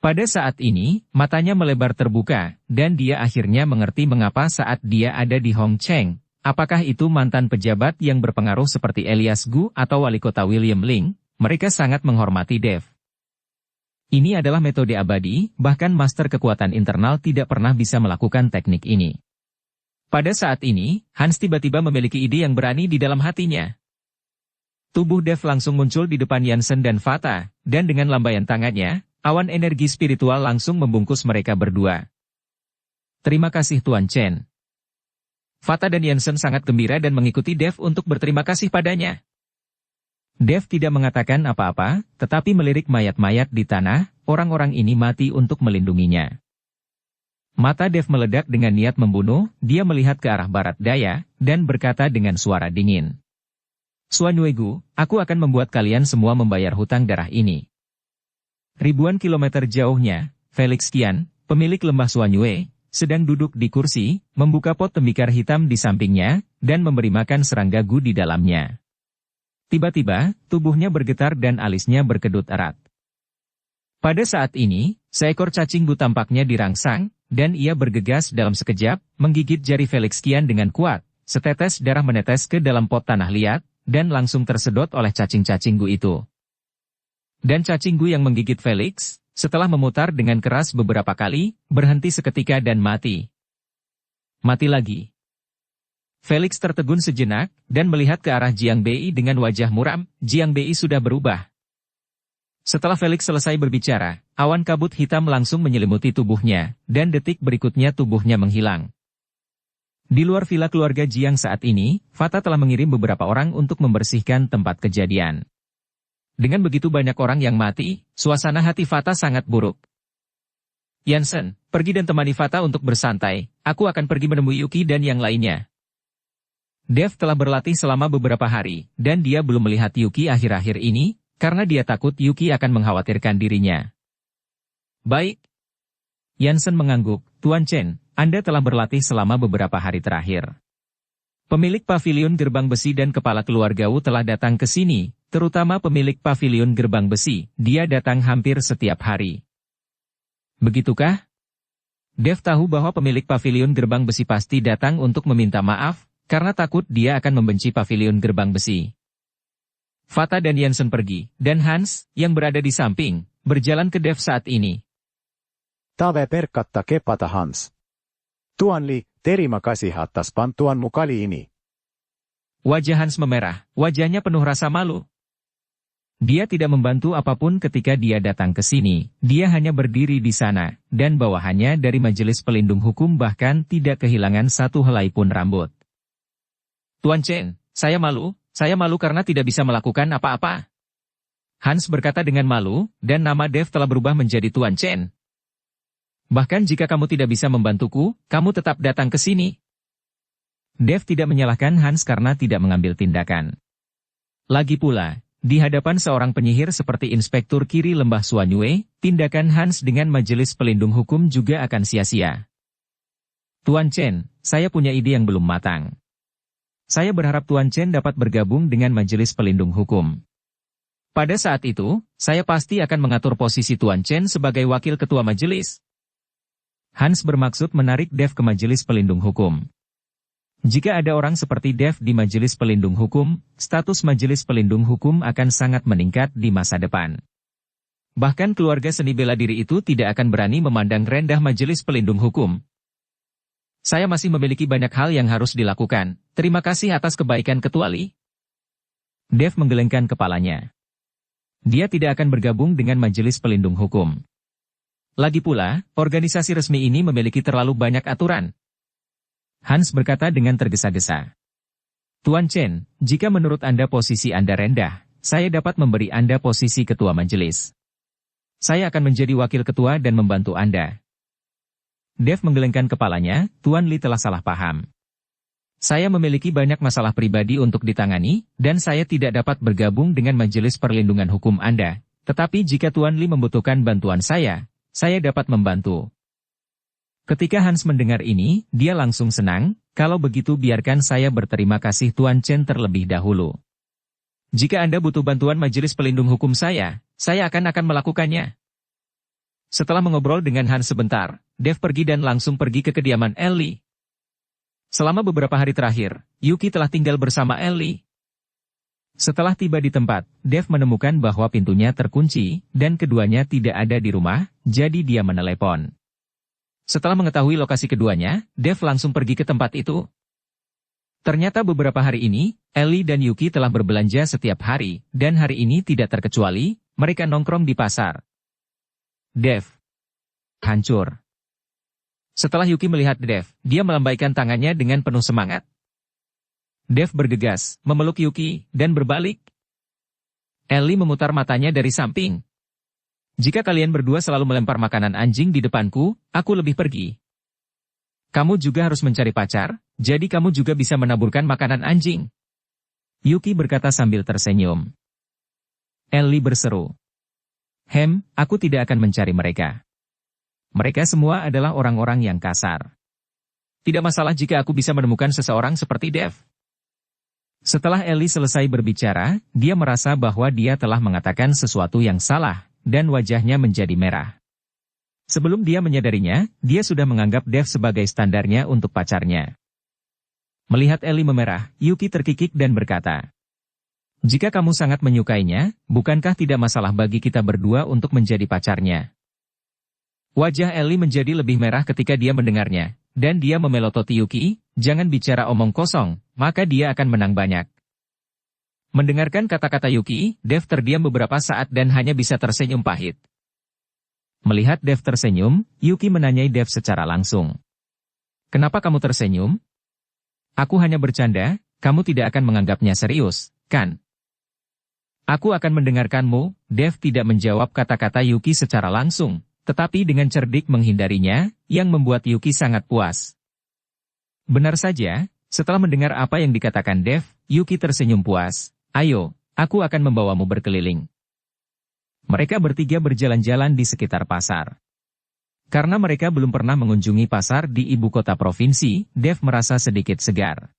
Pada saat ini, matanya melebar terbuka, dan dia akhirnya mengerti mengapa saat dia ada di Hong Cheng. Apakah itu mantan pejabat yang berpengaruh seperti Elias Gu atau wali kota William Ling, mereka sangat menghormati Dev. Ini adalah metode abadi, bahkan master kekuatan internal tidak pernah bisa melakukan teknik ini. Pada saat ini, Hans tiba-tiba memiliki ide yang berani di dalam hatinya. Tubuh Dev langsung muncul di depan Yansen dan Fata, dan dengan lambaian tangannya, awan energi spiritual langsung membungkus mereka berdua. Terima kasih Tuan Chen. Fata dan Yansen sangat gembira dan mengikuti Dev untuk berterima kasih padanya. Dev tidak mengatakan apa-apa, tetapi melirik mayat-mayat di tanah, orang-orang ini mati untuk melindunginya. Mata Dev meledak dengan niat membunuh, dia melihat ke arah barat daya, dan berkata dengan suara dingin. Suanyue Gu, aku akan membuat kalian semua membayar hutang darah ini. Ribuan kilometer jauhnya, Felix Qian, pemilik lembah Suanyue, sedang duduk di kursi, membuka pot tembikar hitam di sampingnya, dan memberi makan serangga Gu di dalamnya. Tiba-tiba, tubuhnya bergetar dan alisnya berkedut erat. Pada saat ini, seekor cacing Gu tampaknya dirangsang, dan ia bergegas dalam sekejap, menggigit jari Felix Qian dengan kuat, setetes darah menetes ke dalam pot tanah liat, dan langsung tersedot oleh cacing-cacing Gu itu. Dan cacing Gu yang menggigit Felix, Setelah memutar dengan keras beberapa kali, berhenti seketika dan mati. Mati lagi. Felix tertegun sejenak, dan melihat ke arah Jiang Bei dengan wajah muram. Jiang Bei sudah berubah. Setelah Felix selesai berbicara, awan kabut hitam langsung menyelimuti tubuhnya, dan detik berikutnya tubuhnya menghilang. Di luar villa keluarga Jiang saat ini, Fata telah mengirim beberapa orang untuk membersihkan tempat kejadian. Dengan begitu banyak orang yang mati, suasana hati Fata sangat buruk. Yansen, pergi dan temani Fata untuk bersantai, aku akan pergi menemui Yuki dan yang lainnya. Dev telah berlatih selama beberapa hari, dan dia belum melihat Yuki akhir-akhir ini, karena dia takut Yuki akan mengkhawatirkan dirinya. Baik. Yansen mengangguk, Tuan Chen, Anda telah berlatih selama beberapa hari terakhir. Pemilik pavilion gerbang besi dan kepala keluarga Wu telah datang ke sini, terutama pemilik pavilion gerbang besi, dia datang hampir setiap hari. Begitukah? Dev tahu bahwa pemilik pavilion gerbang besi pasti datang untuk meminta maaf, karena takut dia akan membenci pavilion gerbang besi. Fata dan Yansen pergi, dan Hans, yang berada di samping, berjalan ke Dev saat ini. Tave perkatta kepata Hans. Tuan Li, terima kasih atas bantuanmu kali ini. Wajah Hans memerah, wajahnya penuh rasa malu. Dia tidak membantu apapun ketika dia datang ke sini, dia hanya berdiri di sana, dan bawahannya dari Majelis Pelindung Hukum bahkan tidak kehilangan satu helai pun rambut. Tuan Chen, saya malu karena tidak bisa melakukan apa-apa. Hans berkata dengan malu, dan nama Dev telah berubah menjadi Tuan Chen. Bahkan jika kamu tidak bisa membantuku, kamu tetap datang ke sini. Dev tidak menyalahkan Hans karena tidak mengambil tindakan. Lagi pula, di hadapan seorang penyihir seperti Inspektur Kiri Lembah Suanyue, tindakan Hans dengan Majelis Pelindung Hukum juga akan sia-sia. Tuan Chen, saya punya ide yang belum matang. Saya berharap Tuan Chen dapat bergabung dengan Majelis Pelindung Hukum. Pada saat itu, saya pasti akan mengatur posisi Tuan Chen sebagai wakil ketua majelis. Hans bermaksud menarik Dev ke Majelis Pelindung Hukum. Jika ada orang seperti Dev di Majelis Pelindung Hukum, status Majelis Pelindung Hukum akan sangat meningkat di masa depan. Bahkan keluarga seni bela diri itu tidak akan berani memandang rendah Majelis Pelindung Hukum. Saya masih memiliki banyak hal yang harus dilakukan. Terima kasih atas kebaikan Ketua Li. Dev menggelengkan kepalanya. Dia tidak akan bergabung dengan Majelis Pelindung Hukum. Lagi pula, organisasi resmi ini memiliki terlalu banyak aturan. Hans berkata dengan tergesa-gesa. Tuan Chen, jika menurut Anda posisi Anda rendah, saya dapat memberi Anda posisi Ketua Majelis. Saya akan menjadi wakil ketua dan membantu Anda. Dev menggelengkan kepalanya, Tuan Li telah salah paham. Saya memiliki banyak masalah pribadi untuk ditangani, dan saya tidak dapat bergabung dengan Majelis Perlindungan Hukum Anda. Tetapi jika Tuan Li membutuhkan bantuan saya dapat membantu. Ketika Hans mendengar ini, dia langsung senang, kalau begitu biarkan saya berterima kasih Tuan Chen terlebih dahulu. Jika Anda butuh bantuan Majelis Pelindung Hukum saya akan melakukannya. Setelah mengobrol dengan Hans sebentar, Dev pergi dan langsung pergi ke kediaman Ellie. Selama beberapa hari terakhir, Yuki telah tinggal bersama Ellie. Setelah tiba di tempat, Dev menemukan bahwa pintunya terkunci, dan keduanya tidak ada di rumah, jadi dia menelepon. Setelah mengetahui lokasi keduanya, Dev langsung pergi ke tempat itu. Ternyata beberapa hari ini, Ellie dan Yuki telah berbelanja setiap hari, dan hari ini tidak terkecuali, mereka nongkrong di pasar. Dev hancur. Setelah Yuki melihat Dev, dia melambaikan tangannya dengan penuh semangat. Dev bergegas, memeluk Yuki, dan berbalik. Ellie memutar matanya dari samping. Jika kalian berdua selalu melempar makanan anjing di depanku, aku lebih pergi. Kamu juga harus mencari pacar, jadi kamu juga bisa menaburkan makanan anjing. Yuki berkata sambil tersenyum. Ellie berseru. Aku tidak akan mencari mereka. Mereka semua adalah orang-orang yang kasar. Tidak masalah jika aku bisa menemukan seseorang seperti Dev. Setelah Ellie selesai berbicara, dia merasa bahwa dia telah mengatakan sesuatu yang salah, dan wajahnya menjadi merah. Sebelum dia menyadarinya, dia sudah menganggap Dev sebagai standarnya untuk pacarnya. Melihat Ellie memerah, Yuki terkikik dan berkata, jika kamu sangat menyukainya, bukankah tidak masalah bagi kita berdua untuk menjadi pacarnya? Wajah Ellie menjadi lebih merah ketika dia mendengarnya, dan dia memelototi Yuki, jangan bicara omong kosong, maka dia akan menang banyak. Mendengarkan kata-kata Yuki, Dev terdiam beberapa saat dan hanya bisa tersenyum pahit. Melihat Dev tersenyum, Yuki menanyai Dev secara langsung. Kenapa kamu tersenyum? Aku hanya bercanda, kamu tidak akan menganggapnya serius, kan? Aku akan mendengarkanmu, Dev tidak menjawab kata-kata Yuki secara langsung, tetapi dengan cerdik menghindarinya, yang membuat Yuki sangat puas. Benar saja, setelah mendengar apa yang dikatakan Dev, Yuki tersenyum puas. Ayo, aku akan membawamu berkeliling. Mereka bertiga berjalan-jalan di sekitar pasar. Karena mereka belum pernah mengunjungi pasar di ibu kota provinsi, Dev merasa sedikit segar.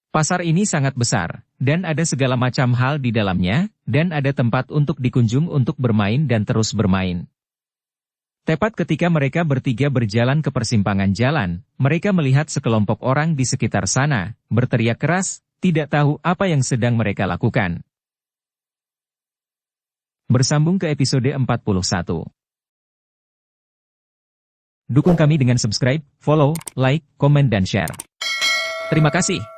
Pasar ini sangat besar, dan ada segala macam hal di dalamnya, dan ada tempat untuk dikunjung untuk bermain dan terus bermain. Tepat ketika mereka bertiga berjalan ke persimpangan jalan, mereka melihat sekelompok orang di sekitar sana, berteriak keras, tidak tahu apa yang sedang mereka lakukan. Bersambung ke episode 41. Dukung kami dengan subscribe, follow, like, komen dan share. Terima kasih.